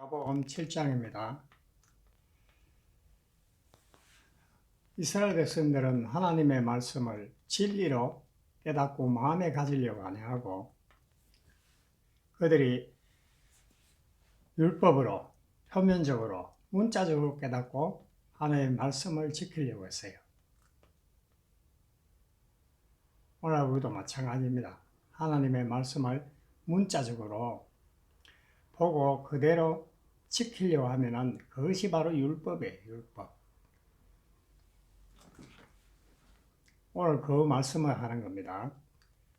마가복음 7장입니다. 이스라엘 백성들은 하나님의 말씀을 진리로 깨닫고 마음에 가지려고 하고 그들이 율법으로 표면적으로 문자적으로 깨닫고 하나님의 말씀을 지키려고 했어요. 오늘 우리도 마찬가지입니다. 하나님의 말씀을 문자적으로 보고 그대로 지키려고 하면은 그것이 바로 율법이에요. 율법. 오늘 그 말씀을 하는 겁니다.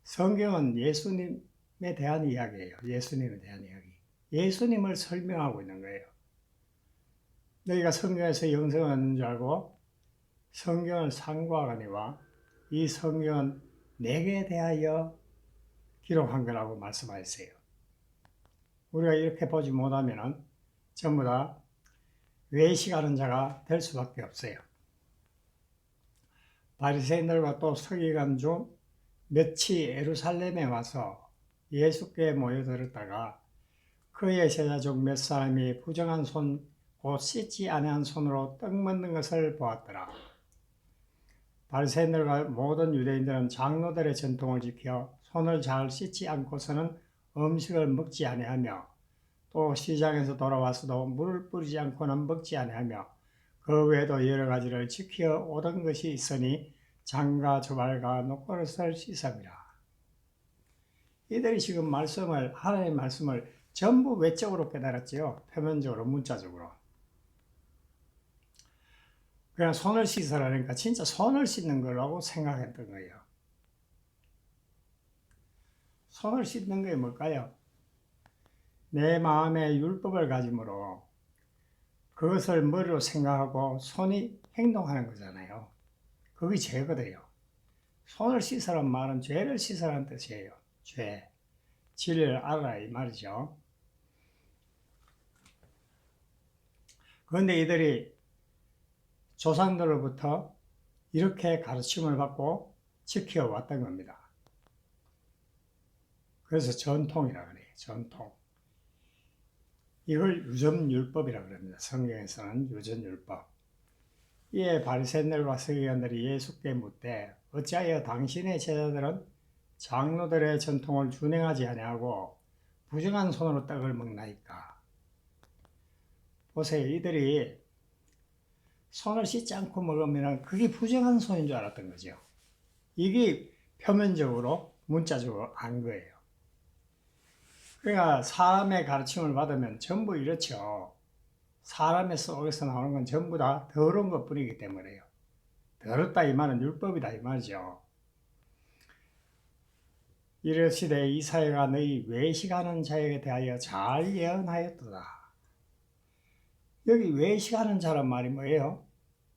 성경은 예수님에 대한 이야기예요. 예수님에 대한 이야기. 예수님을 설명하고 있는 거예요. 너희가 성경에서 영생을 얻는 줄 알고 성경을 상고하거니와 이 성경은 내게 대하여 기록한 거라고 말씀하셨어요. 우리가 이렇게 보지 못하면 전부 다 외식하는 자가 될 수밖에 없어요. 바리새인들과 또 서기관 중 몇이 예루살렘에 와서 예수께 모여들었다가 그의 제자 중 몇 사람이 부정한 손, 곧 씻지 아니한 손으로 떡 먹는 것을 보았더라. 바리새인들과 모든 유대인들은 장로들의 전통을 지켜 손을 잘 씻지 않고서는 음식을 먹지 아니하며 또 시장에서 돌아와서도 물을 뿌리지 않고는 먹지 아니하며 그 외에도 여러 가지를 지켜 오던 것이 있으니 장과 조발과 녹버릇을 씻음이라. 이들이 지금 하나님의 말씀을 전부 외적으로 깨달았지요. 표면적으로, 문자적으로. 그냥 손을 씻으라니까 진짜 손을 씻는 거라고 생각했던 거예요. 손을 씻는 게 뭘까요? 내 마음의 율법을 가짐으로 그것을 머리로 생각하고 손이 행동하는 거잖아요. 그게 죄거든요. 손을 씻으라는 말은 죄를 씻으라는 뜻이에요. 죄. 진리를 알아라 이 말이죠. 그런데 이들이 조상들로부터 이렇게 가르침을 받고 지켜왔던 겁니다. 그래서 전통이라고 그래요. 전통. 이걸 유전율법이라고 합니다. 성경에서는 유전율법. 이에 바리새인들과 서기관들이 예수께 묻되 어찌하여 당신의 제자들은 장로들의 전통을 준행하지 아니하고 부정한 손으로 떡을 먹나이까? 보세요. 이들이 손을 씻지 않고 먹으면 그게 부정한 손인 줄 알았던 거죠. 이게 표면적으로 문자적으로 안 거예요. 그러니까 사람의 가르침을 받으면 전부 이렇죠. 사람의 속에서 나오는 건 전부 다 더러운 것 뿐이기 때문에요. 더럽다 이 말은 율법이다 이 말이죠. 이르시되 이사야가 너희 외식하는 자에게 대하여 잘 예언하였도다. 여기 외식하는 자란 말이 뭐예요?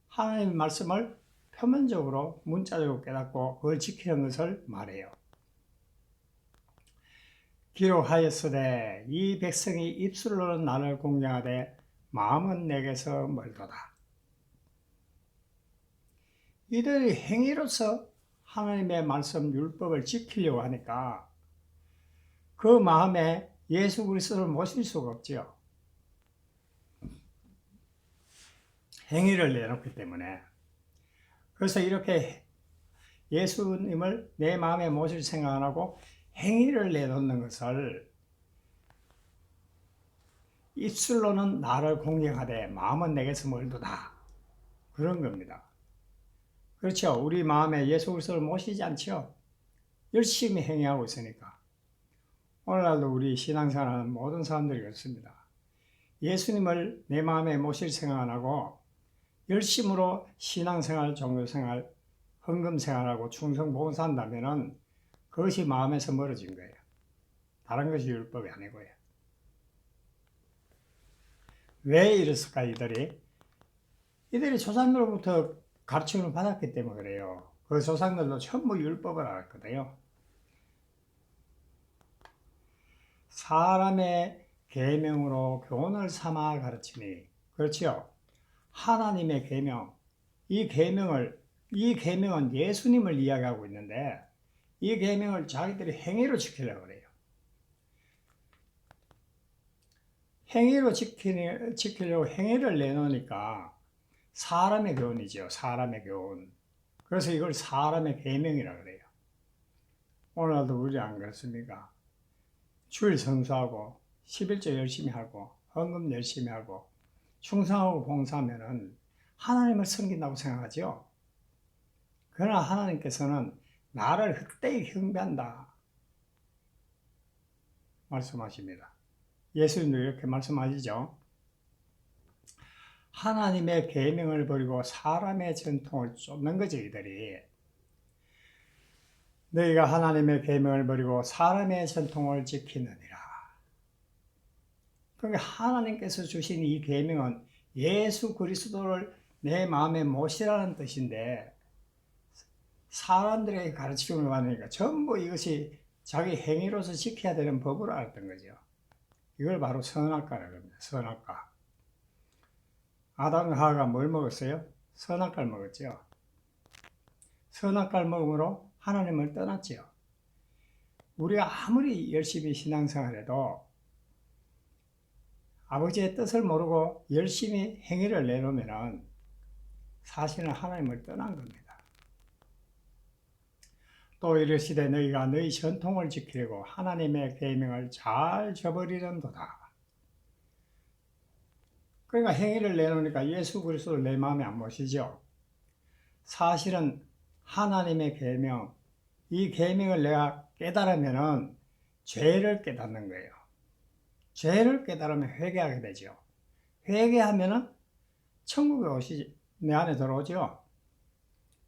하나님의 말씀을 표면적으로 문자적으로 깨닫고 그걸 지키는 것을 말해요. 기록하였으되 이 백성이 입술로는 나를 공경하되 마음은 내게서 멀도다. 이들이 행위로서 하나님의 말씀 율법을 지키려고 하니까 그 마음에 예수 그리스도를 모실 수가 없죠. 행위를 내놓기 때문에. 그래서 이렇게 예수님을 내 마음에 모실 생각 안 하고 행위를 내놓는 것을 입술로는 나를 공경하되 마음은 내게서 멀도다. 그런 겁니다. 그렇죠. 우리 마음에 예수 그리스도를 모시지 않죠. 열심히 행위하고 있으니까. 오늘날도 우리 신앙생활하는 모든 사람들이 그렇습니다. 예수님을 내 마음에 모실 생각 안 하고 열심으로 신앙생활, 종교생활, 헌금생활하고 충성봉사 한다면 그것이 마음에서 멀어진 거예요. 다른 것이 율법이 아니고요. 왜 이랬을까 이들이 조상들로부터 가르침을 받았기 때문에 그래요. 그 조상들도 전부 율법을 알았거든요. 사람의 계명으로 교훈을 삼아 가르치니, 그렇죠? 하나님의 계명, 이 계명은 예수님을 이야기하고 있는데 이 계명을 자기들이 행위로 지키려고 그래요. 행위로 지키려고 행위를 내놓으니까 사람의 교훈이죠. 사람의 교훈. 그래서 이걸 사람의 계명이라 그래요. 오늘도 우리 안 그렇습니까? 주일 성수하고 11조 열심히 하고 헌금 열심히 하고 충성하고 봉사하면은 하나님을 섬긴다고 생각하죠. 그러나 하나님께서는 나를 헛되이 경배한다 말씀하십니다. 예수님도 이렇게 말씀하시죠. 하나님의 계명을 버리고 사람의 전통을 쫓는 거죠. 이들이 너희가 하나님의 계명을 버리고 사람의 전통을 지키느니라. 그러니까 하나님께서 주신 이 계명은 예수 그리스도를 내 마음에 모시라는 뜻인데 사람들에게 가르침을 받으니까 전부 이것이 자기 행위로서 지켜야 되는 법으로 알았던 거죠. 이걸 바로 선악과라고 합니다. 선악과. 아담과 하와가 뭘 먹었어요? 선악과를 먹었죠. 선악과를 먹음으로 하나님을 떠났죠. 우리가 아무리 열심히 신앙생활해도 아버지의 뜻을 모르고 열심히 행위를 내놓으면 사실은 하나님을 떠난 겁니다. 또 이르시되 너희가 너희 전통을 지키려고 하나님의 계명을 잘 저버리는도다. 그러니까 행위를 내놓으니까 예수 그리스도를 내 마음에 안 모시죠. 사실은 하나님의 계명, 이 계명을 내가 깨달으면은 죄를 깨닫는 거예요. 죄를 깨달으면 회개하게 되죠. 회개하면은 천국에 내 안에 들어오죠.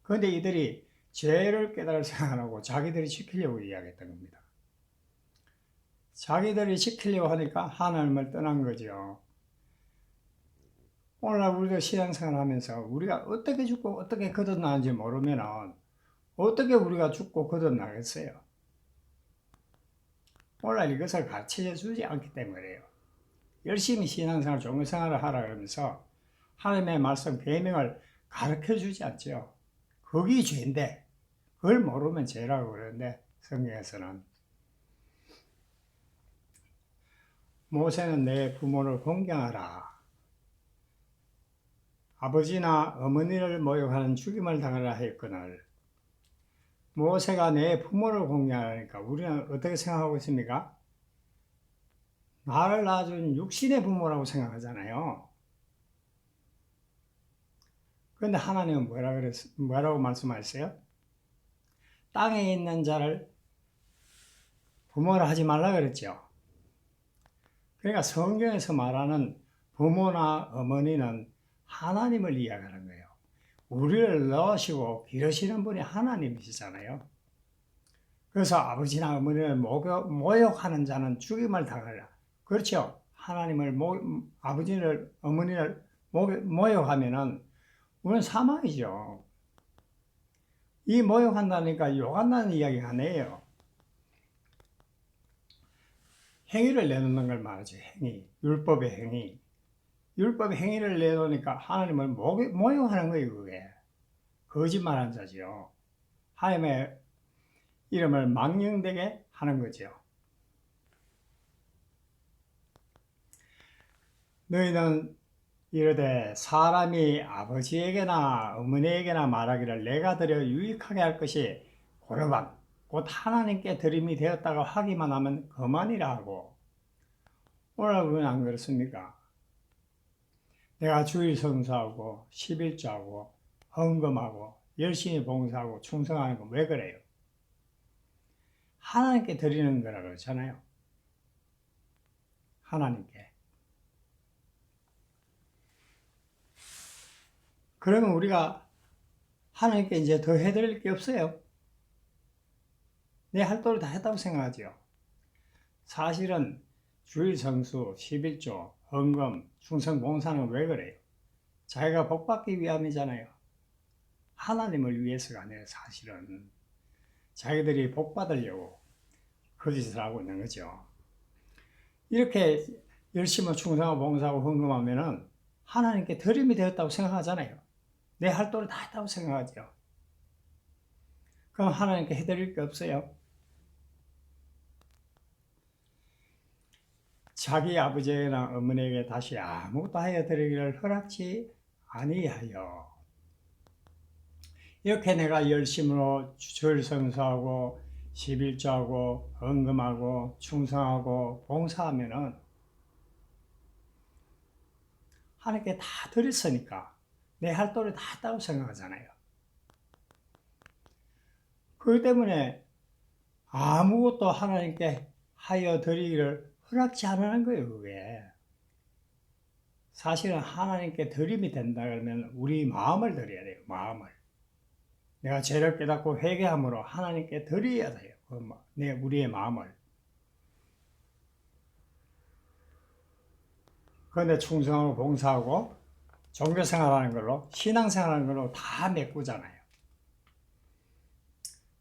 그런데 이들이 죄를 깨달을 생각 안 하고 자기들이 지키려고 이야기했던 겁니다. 자기들이 지키려고 하니까 하나님을 떠난 거죠. 오늘날 우리도 신앙생활 하면서 우리가 어떻게 죽고 어떻게 거듭나는지 모르면 어떻게 우리가 죽고 거듭나겠어요? 오늘날 이것을 가르쳐 주지 않기 때문에요. 열심히 신앙생활, 종교생활을 하라 그러면서 하나님의 말씀, 계명을 가르쳐 주지 않죠. 그게 죄인데 그걸 모르면 죄라고 그러는데 성경에서는 모세는 내 부모를 공경하라. 아버지나 어머니를 모욕하는 죽임을 당하라 했거늘. 모세가 내 부모를 공경하니까 우리는 어떻게 생각하고 있습니까? 나를 낳아준 육신의 부모라고 생각하잖아요. 그런데 하나님은 뭐라고 말씀하셨어요? 땅에 있는 자를 부모라 하지 말라 그랬죠. 그러니까 성경에서 말하는 부모나 어머니는 하나님을 이야기하는 거예요. 우리를 낳으시고 기르시는 분이 하나님이시잖아요. 그래서 아버지나 어머니를 모욕하는 자는 죽임을 당하라. 그렇죠. 하나님을 아버지를 어머니를 모욕하면은 우리는 사망이죠. 이 모욕한다니까 욕한다는 이야기가 아니에요. 행위를 내놓는 걸 말하죠. 행위, 율법의 행위. 율법의 행위를 내놓으니까 하나님을 모욕하는 거예요. 그게 거짓말한 자죠. 하나님의 이름을 망령되게 하는 거죠. 너희는 이르되 사람이 아버지에게나 어머니에게나 말하기를 내가 드려 유익하게 할 것이 고르반 곧 하나님께 드림이 되었다고 하기만 하면 그만이라 하고 오늘 우리는 안 그렇습니까? 내가 주일 성수하고 11조하고 헌금하고 열심히 봉사하고 충성하는 건 왜 그래요? 하나님께 드리는 거라 그러잖아요. 하나님께. 그러면 우리가 하나님께 이제 더 해드릴 게 없어요. 내 할 도를 다 했다고 생각하죠. 사실은 주일 성수, 11조, 헌금, 충성, 봉사는 왜 그래요? 자기가 복받기 위함이잖아요. 하나님을 위해서가 아니라 사실은 자기들이 복받으려고 거짓을 하고 있는 거죠. 이렇게 열심히 충성하고 봉사하고 헌금하면은 하나님께 드림이 되었다고 생각하잖아요. 내 할 도를 다 했다고 생각하죠. 그럼 하나님께 해드릴 게 없어요. 자기 아버지나 어머니에게 다시 아무것도 하여 드리기를 허락지 아니하여. 이렇게 내가 열심으로 절 성수하고 11조하고 헌금하고 충성하고 봉사하면은 하나님께 다 드렸으니까 내 할 도리 다 했다고 생각하잖아요. 그렇기 때문에 아무것도 하나님께 하여 드리기를 허락지 않으는 거예요. 그게 사실은 하나님께 드림이 된다 그러면 우리 마음을 드려야 돼요. 마음을 내가 죄를 깨닫고 회개함으로 하나님께 드려야 돼요. 우리의 마음을. 그런데 충성하고 봉사하고 종교생활하는 걸로 신앙생활하는 걸로 다 메꾸잖아요.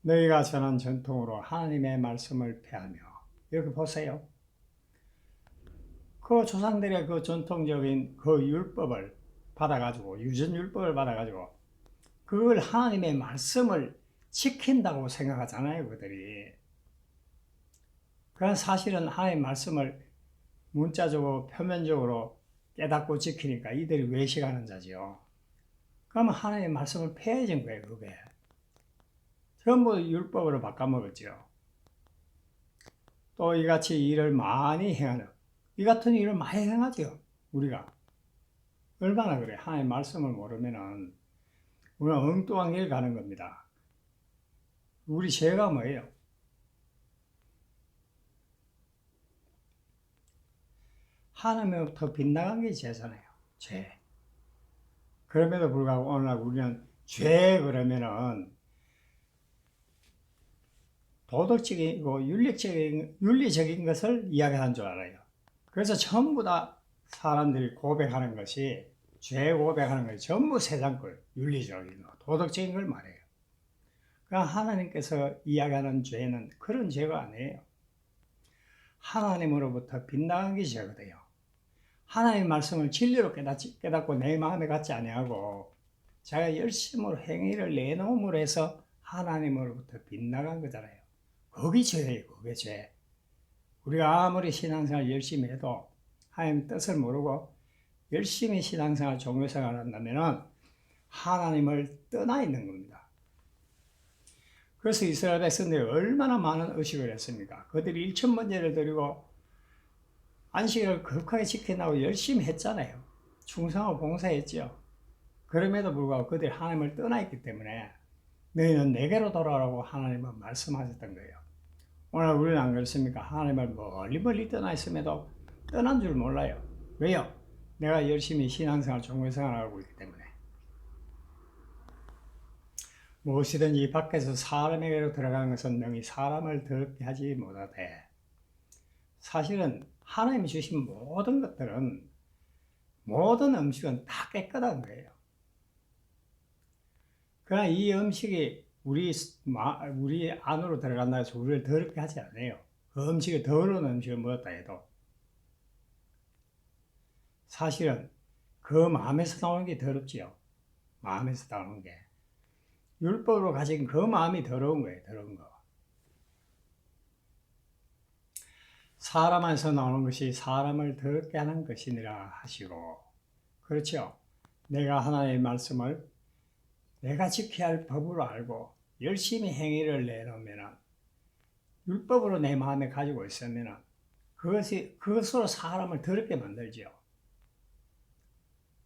너희가 전한 전통으로 하나님의 말씀을 폐하며. 이렇게 보세요. 그 조상들의 그 전통적인 그 율법을 받아가지고 유전율법을 받아가지고 그걸 하나님의 말씀을 지킨다고 생각하잖아요. 그들이. 그런 사실은 하나님의 말씀을 문자적으로 표면적으로 깨닫고 지키니까 이들이 외식하는 자지요. 그러면 하나님의 말씀을 폐해진 거예요. 그게 전부 율법으로 바꿔먹었죠. 또 이같이 일을 많이 행하는 이 같은 일을 많이 행하죠. 우리가 얼마나 그래. 하나님의 말씀을 모르면은 우리는 엉뚱한 길 가는 겁니다. 우리 죄가 뭐예요? 하나님으로부터 빗나간 게 죄잖아요. 죄. 그럼에도 불구하고 오늘날 우리는 죄 그러면은 도덕적이고 윤리적인 것을 이야기하는 줄 알아요. 그래서 전부 다 사람들이 고백하는 것이 죄 고백하는 것이 전부 세상 걸 윤리적인 거, 도덕적인 걸 말해요. 그러니까 하나님께서 이야기하는 죄는 그런 죄가 아니에요. 하나님으로부터 빗나간 게 죄거든요. 하나님의 말씀을 진리로 깨닫고 내 마음에 갖지 아니하고 자기가 열심으로 행위를 내놓음으로 해서 하나님으로부터 빗나간 거잖아요. 그게 죄예요. 그게 죄. 우리가 아무리 신앙생활 열심히 해도 하나님 뜻을 모르고 열심히 신앙생활, 종교생활을 한다면 하나님을 떠나 있는 겁니다. 그래서 이스라엘 백성들이 얼마나 많은 의식을 했습니까? 그들이 1,000번제를 드리고 안식일을 거룩하게 지켜나고 열심히 했잖아요. 충성하고 봉사했죠. 그럼에도 불구하고 그들이 하나님을 떠나 있기 때문에 너희는 내게로 돌아오라고 하나님은 말씀하셨던 거예요. 오늘 우리는 안 그렇습니까? 하나님을 멀리 떠나 있음에도 떠난 줄 몰라요. 왜요? 내가 열심히 신앙생활, 종교생활을 하고 있기 때문에. 무엇이든지 밖에서 사람에게로 들어가는 것은 능히 사람을 더럽게 하지 못하되 사실은 하나님이 주신 모든 것들은 모든 음식은 다 깨끗한 거예요. 그러나 이 음식이 우리 안으로 들어간다 해서 우리를 더럽게 하지 않아요. 그 음식이 더러운 음식을 먹었다 해도 사실은 그 마음에서 나오는 게 더럽지요. 마음에서 나오는 게. 율법으로 가진 그 마음이 더러운 거예요. 더러운 거. 사람 안에서 나오는 것이 사람을 더럽게 하는 것이니라 하시고 그렇죠. 내가 하나님의 말씀을 내가 지켜야 할 법으로 알고 열심히 행위를 내놓으면 율법으로 내 마음에 가지고 있으면 그것으로 사람을 더럽게 만들죠.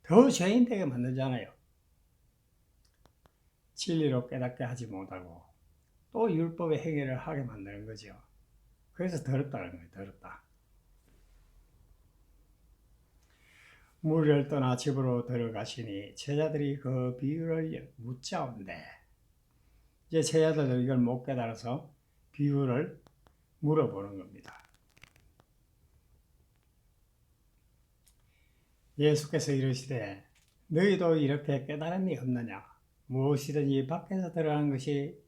더 죄인 되게 만들잖아요. 진리로 깨닫게 하지 못하고 또 율법의 행위를 하게 만드는 거죠. 그래서 더럽다는 거예요. 더럽다. 무리를 떠나 집으로 들어가시니 제자들이 그 비유를 묻자온대. 이제 제자들은 이걸 못 깨달아서 비유를 물어보는 겁니다. 예수께서 이르시되 너희도 이렇게 깨달음이 없느냐? 무엇이든지 밖에서 들어가는 것이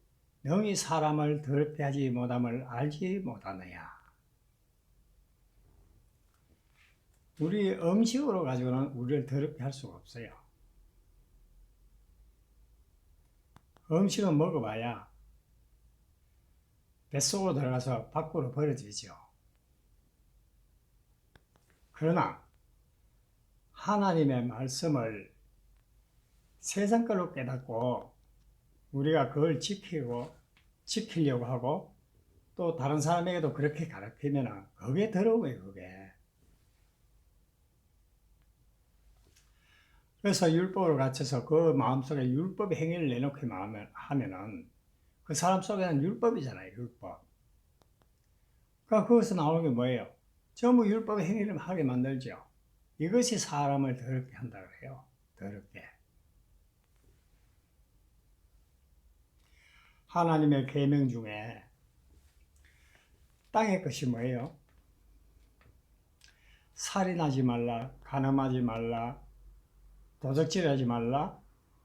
능히 사람을 더럽게 하지 못함을 알지 못하느냐? 우리 음식으로 가지고는 우리를 더럽게 할 수가 없어요. 음식은 먹어봐야 뱃속으로 들어가서 밖으로 버려지죠. 그러나 하나님의 말씀을 세상 걸로 깨닫고 우리가 그걸 지키려고 하고 또 다른 사람에게도 그렇게 가르치면 그게 더러운 거예요, 그게. 그래서 율법으로 갇혀서 그 마음속에 율법의 행위를 내놓게 하면은 그 사람 속에는 율법이잖아요, 율법. 그러니까 거기서 나오는 게 뭐예요? 전부 율법의 행위를 하게 만들죠. 이것이 사람을 더럽게 한다 그래요. 더럽게. 하나님의 계명 중에 땅의 것이 뭐예요? 살인하지 말라, 간음하지 말라, 도적질하지 말라,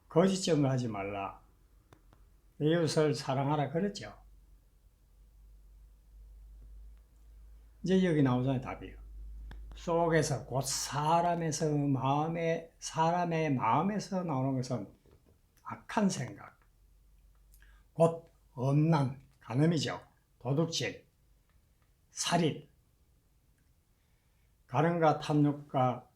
거짓 증거하지 말라, 이웃을 사랑하라 그랬죠. 이제 여기 나오잖아요, 답이요. 속에서 곧 사람의 마음에서 나오는 것은 악한 생각, 곧 음란, 간음이죠. 도둑질, 살인, 가늠과 탐욕과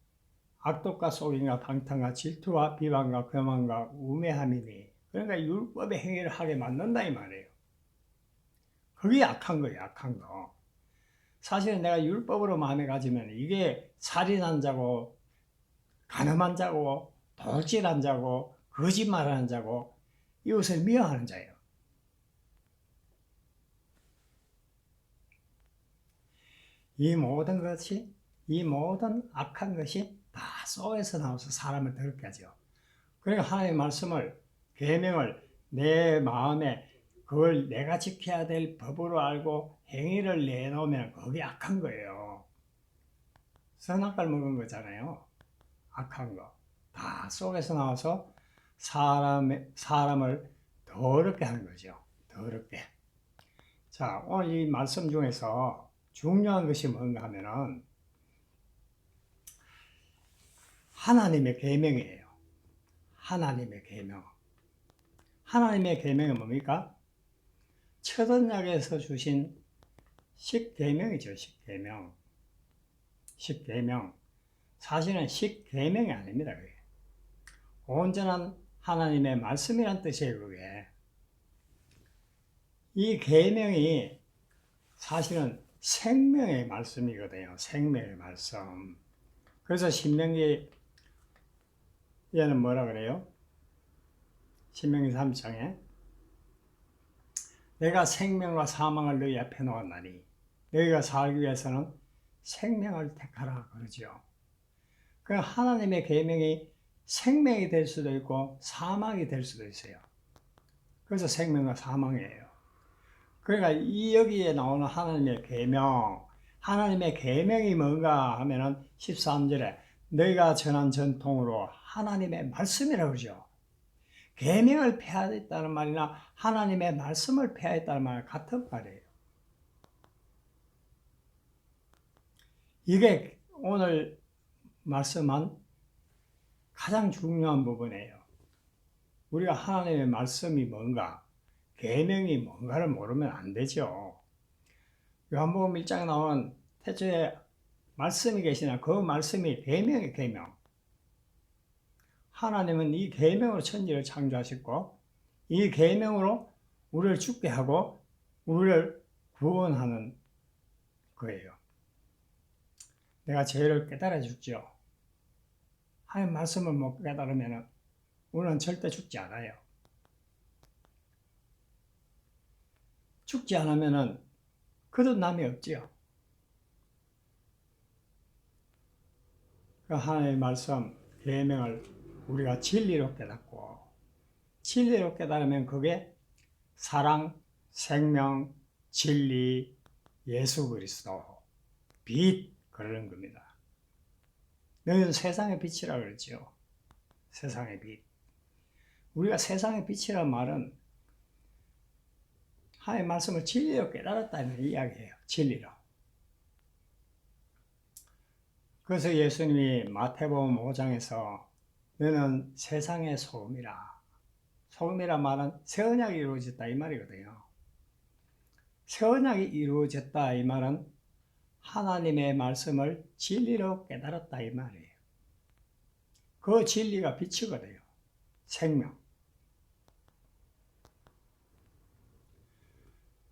악독과 속임과 방탕과 질투와 비방과 교만과 우매함이니, 그러니까 율법의 행위를 하게 만든다 이 말이에요. 그게 악한 거예요, 악한 거. 사실은 내가 율법으로 마음에 가지면 이게 살인한 자고 간음한 자고 도둑질한 자고 거짓말하는 자고 이웃을 미워하는 자예요. 이 모든 악한 것이 다 속에서 나와서 사람을 더럽게 하죠. 그러니까 하나님의 말씀을, 계명을 내 마음에 그걸 내가 지켜야 될 법으로 알고 행위를 내놓으면 그게 악한 거예요. 선악과를 먹은 거잖아요. 악한 거. 다 속에서 나와서 사람을 더럽게 하는 거죠. 더럽게. 자, 오늘 이 말씀 중에서 중요한 것이 뭔가 하면은 하나님의 계명이에요. 하나님의 계명. 하나님의 계명은 뭡니까? 첫 언약에서 주신 십계명이죠. 십계명. 십계명. 사실은 십계명이 아닙니다. 그게. 온전한 하나님의 말씀이란 뜻이에요. 그게. 이 계명이 사실은 생명의 말씀이거든요. 생명의 말씀. 그래서 신명기에는 뭐라 그래요? 신명기 3장에 내가 생명과 사망을 너희 앞에 놓았나니 너희가 살기 위해서는 생명을 택하라 그러죠. 그 하나님의 계명이 생명이 될 수도 있고 사망이 될 수도 있어요. 그래서 생명과 사망이에요. 그러니까 이 여기에 나오는 하나님의 계명, 하나님의 계명이 뭔가 하면은 13절에 너희가 전한 전통으로 하나님의 말씀이라고 그러죠. 계명을 폐하였다는 말이나 하나님의 말씀을 폐하였다는 말 같은 말이에요. 이게 오늘 말씀한 가장 중요한 부분이에요. 우리가 하나님의 말씀이 뭔가, 계명이 뭔가를 모르면 안 되죠. 요한복음 1장에 나오는 태초에 말씀이 계시나 그 말씀이 계명이 계명. 하나님은 이 계명으로 천지를 창조하셨고 이 계명으로 우리를 죽게 하고 우리를 구원하는 거예요. 내가 죄를 깨달아 죽죠. 하나님 말씀을 못 깨달으면 우리는 절대 죽지 않아요. 죽지 않으면 거듭남이 없지요. 하나님의 말씀, 계명을 우리가 진리로 깨닫고 진리로 깨달으면 그게 사랑, 생명, 진리, 예수 그리스도, 빛 그러는 겁니다. 너희는 세상의 빛이라 그러죠. 세상의 빛. 우리가 세상의 빛이란 말은 하나님의 말씀을 진리로 깨달았다는 이야기예요. 진리로. 그래서 예수님이 마태복음 5장에서 너는 세상의 소금이라. 소금이란 말은 새 언약이 이루어졌다 이 말이거든요. 새 언약이 이루어졌다 이 말은 하나님의 말씀을 진리로 깨달았다 이 말이에요. 그 진리가 빛이거든요. 생명.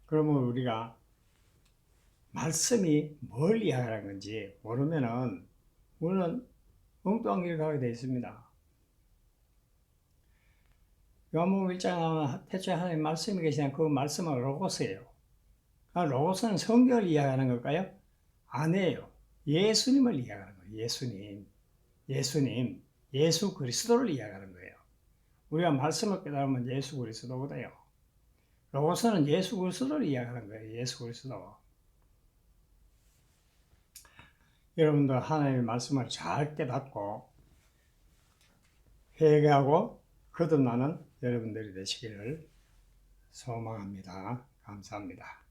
그러면 우리가 말씀이 뭘 이야기하는 건지 모르면은 우리는 엉뚱한 길 가게 되어 있습니다. 요한복음 1장에 나오는 태초에 하나님 말씀이 계시는 그 말씀은 로고스예요. 로고스는 성경을 이야기하는 걸까요? 아니에요. 예수님을 이야기하는 거예요. 예수님, 예수 그리스도를 이야기하는 거예요. 우리가 말씀을 깨달으면 예수 그리스도거든요. 로고스는 예수 그리스도를 이야기하는 거예요. 예수 그리스도. 여러분도 하나님의 말씀을 잘 깨닫고 회개하고 거듭나는 여러분들이 되시기를 소망합니다. 감사합니다.